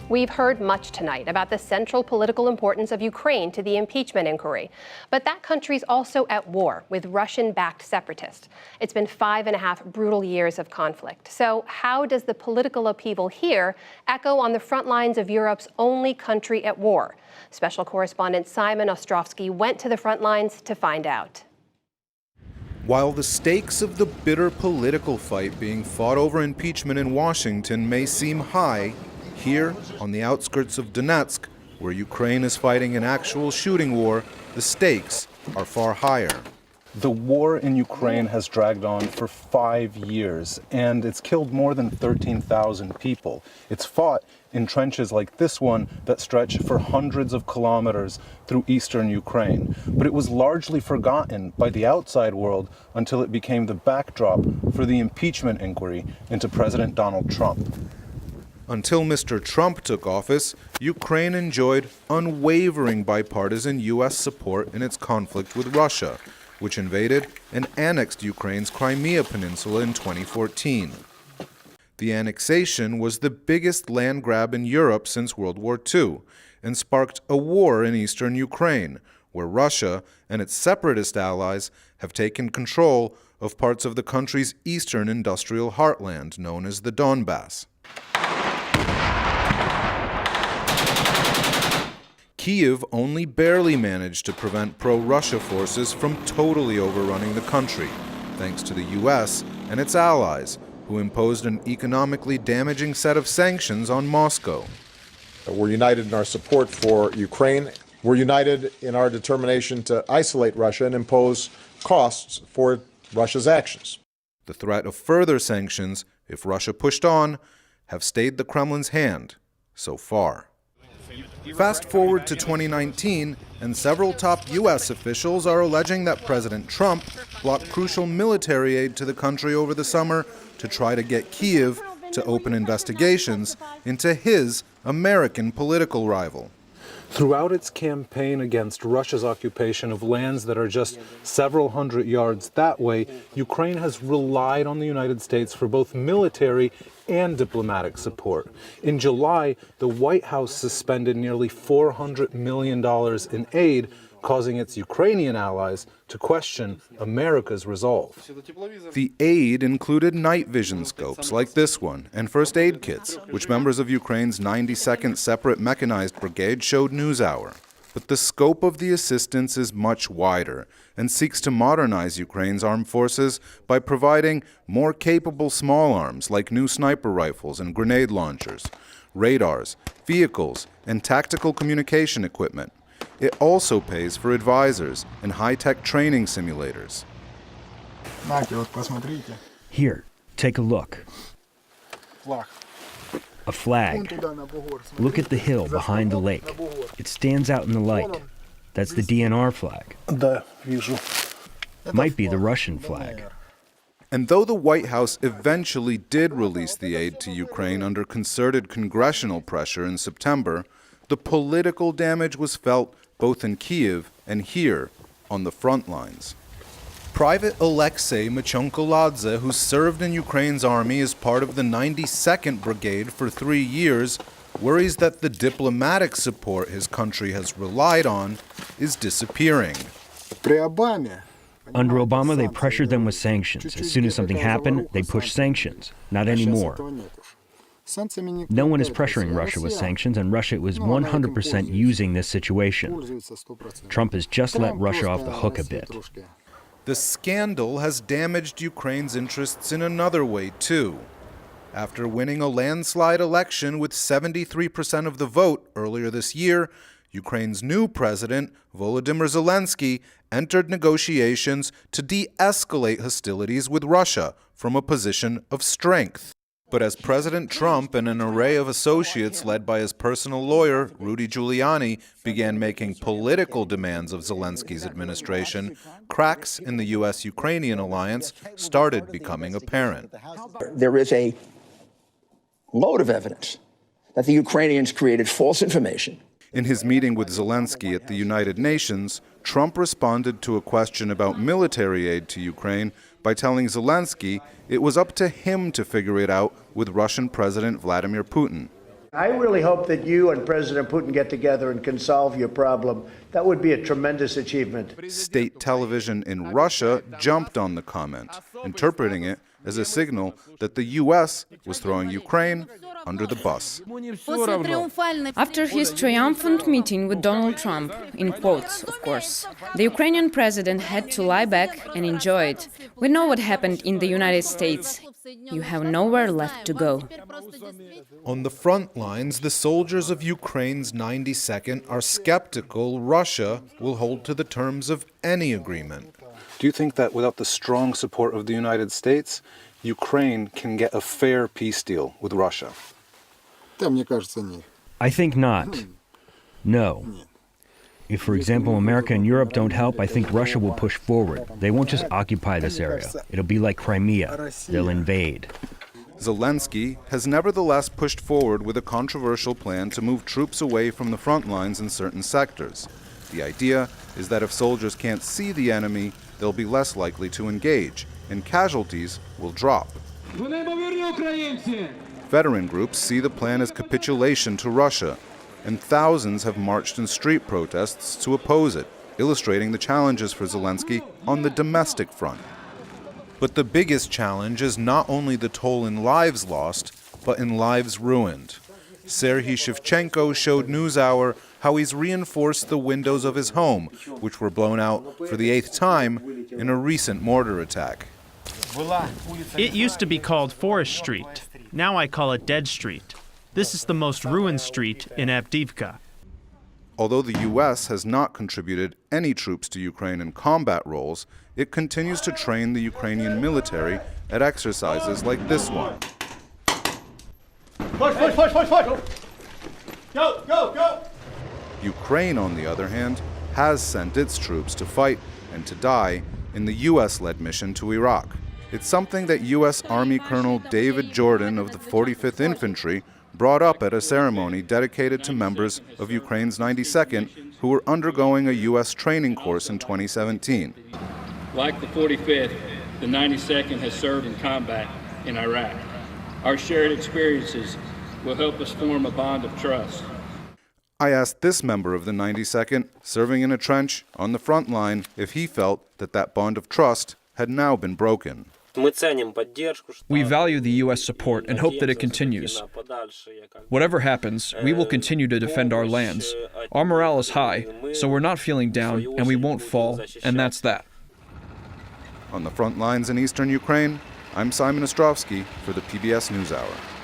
We've heard much tonight about the central political importance of Ukraine to the impeachment inquiry. But that country's also at war with Russian-backed separatists. It's been 5.5 brutal years of conflict. So how does the political upheaval here echo on the front lines of Europe's only country at war? Special correspondent Simon Ostrovsky went to the front lines to find out. While the stakes of the bitter political fight being fought over impeachment in Washington may seem high, here, on the outskirts of Donetsk, where Ukraine is fighting an actual shooting war, the stakes are far higher. The war in Ukraine has dragged on for 5 years, and it's killed more than 13,000 people. It's fought in trenches like this one that stretch for hundreds of kilometers through eastern Ukraine. But it was largely forgotten by the outside world until it became the backdrop for the impeachment inquiry into President Donald Trump. Until Mr. Trump took office, Ukraine enjoyed unwavering bipartisan U.S. support in its conflict with Russia, which invaded and annexed Ukraine's Crimea Peninsula in 2014. The annexation was the biggest land grab in Europe since World War II and sparked a war in eastern Ukraine, where Russia and its separatist allies have taken control of parts of the country's eastern industrial heartland known as the Donbass. Kyiv only barely managed to prevent pro-Russia forces from totally overrunning the country, thanks to the U.S. and its allies, who imposed an economically damaging set of sanctions on Moscow. We're united in our support for Ukraine. We're united in our determination to isolate Russia and impose costs for Russia's actions. The threat of further sanctions, if Russia pushed on, have stayed the Kremlin's hand so far. Fast forward to 2019, and several top U.S. officials are alleging that President Trump blocked crucial military aid to the country over the summer to try to get Kyiv to open investigations into his American political rival. Throughout its campaign against Russia's occupation of lands that are just several hundred yards that way, Ukraine has relied on the United States for both military and diplomatic support. In July, the White House suspended nearly $400 million in aid, causing its Ukrainian allies to question America's resolve. The aid included night vision scopes like this one and first aid kits, which members of Ukraine's 92nd Separate Mechanized Brigade showed NewsHour. But the scope of the assistance is much wider and seeks to modernize Ukraine's armed forces by providing more capable small arms like new sniper rifles and grenade launchers, radars, vehicles, and tactical communication equipment. It also pays for advisors and high-tech training simulators. Here, take a look. A flag. Look at the hill behind the lake. It stands out in the light. That's the DNR flag. Might be the Russian flag. And though the White House eventually did release the aid to Ukraine under concerted congressional pressure in September, the political damage was felt both in Kyiv and here on the front lines. Private Alexei Machonkoladze, who served in Ukraine's army as part of the 92nd Brigade for 3 years, worries that the diplomatic support his country has relied on is disappearing. Under Obama, they pressured them with sanctions. As soon as something happened, they pushed sanctions. Not anymore. No one is pressuring Russia with sanctions, and Russia was 100% using this situation. Trump has just let Russia off the hook a bit. The scandal has damaged Ukraine's interests in another way, too. After winning a landslide election with 73% of the vote earlier this year, Ukraine's new president, Volodymyr Zelensky, entered negotiations to de-escalate hostilities with Russia from a position of strength. But as President Trump and an array of associates led by his personal lawyer, Rudy Giuliani, began making political demands of Zelensky's administration, cracks in the U.S.-Ukrainian alliance started becoming apparent. There is a load of evidence that the Ukrainians created false information. In his meeting with Zelensky at the United Nations, Trump responded to a question about military aid to Ukraine by telling Zelensky it was up to him to figure it out with Russian President Vladimir Putin. I really hope that you and President Putin get together and can solve your problem. That would be a tremendous achievement. State television in Russia jumped on the comment, interpreting it as a signal that the U.S. was throwing Ukraine under the bus. After his triumphant meeting with Donald Trump, in quotes, of course, the Ukrainian president had to lie back and enjoy it. We know what happened in the United States. You have nowhere left to go. On the front lines, the soldiers of Ukraine's 92nd are skeptical Russia will hold to the terms of any agreement. Do you think that without the strong support of the United States, Ukraine can get a fair peace deal with Russia? I think not. No. If, for example, America and Europe don't help, I think Russia will push forward. They won't just occupy this area. It'll be like Crimea. They'll invade. Zelensky has nevertheless pushed forward with a controversial plan to move troops away from the front lines in certain sectors. The idea is that if soldiers can't see the enemy, they'll be less likely to engage, and casualties will drop. Veteran groups see the plan as capitulation to Russia, and thousands have marched in street protests to oppose it, illustrating the challenges for Zelensky on the domestic front. But the biggest challenge is not only the toll in lives lost, but in lives ruined. Serhiy Shevchenko showed NewsHour how he's reinforced the windows of his home, which were blown out for the 8th time in a recent mortar attack. It used to be called Forest Street. Now I call it Dead Street. This is the most ruined street in Avdiivka. Although the U.S. has not contributed any troops to Ukraine in combat roles, it continues to train the Ukrainian military at exercises like this one. Go! Ukraine, on the other hand, has sent its troops to fight and to die in the U.S.-led mission to Iraq. It's something that U.S. Army Colonel David Jordan of the 45th Infantry brought up at a ceremony dedicated to members of Ukraine's 92nd who were undergoing a U.S. training course in 2017. Like the 45th, the 92nd has served in combat in Iraq. Our shared experiences will help us form a bond of trust. I asked this member of the 92nd, serving in a trench on the front line, if he felt that that bond of trust had now been broken. We value the U.S. support and hope that it continues. Whatever happens, we will continue to defend our lands. Our morale is high, so we're not feeling down, and we won't fall, and that's that. On the front lines in eastern Ukraine, I'm Simon Ostrovsky for the PBS NewsHour.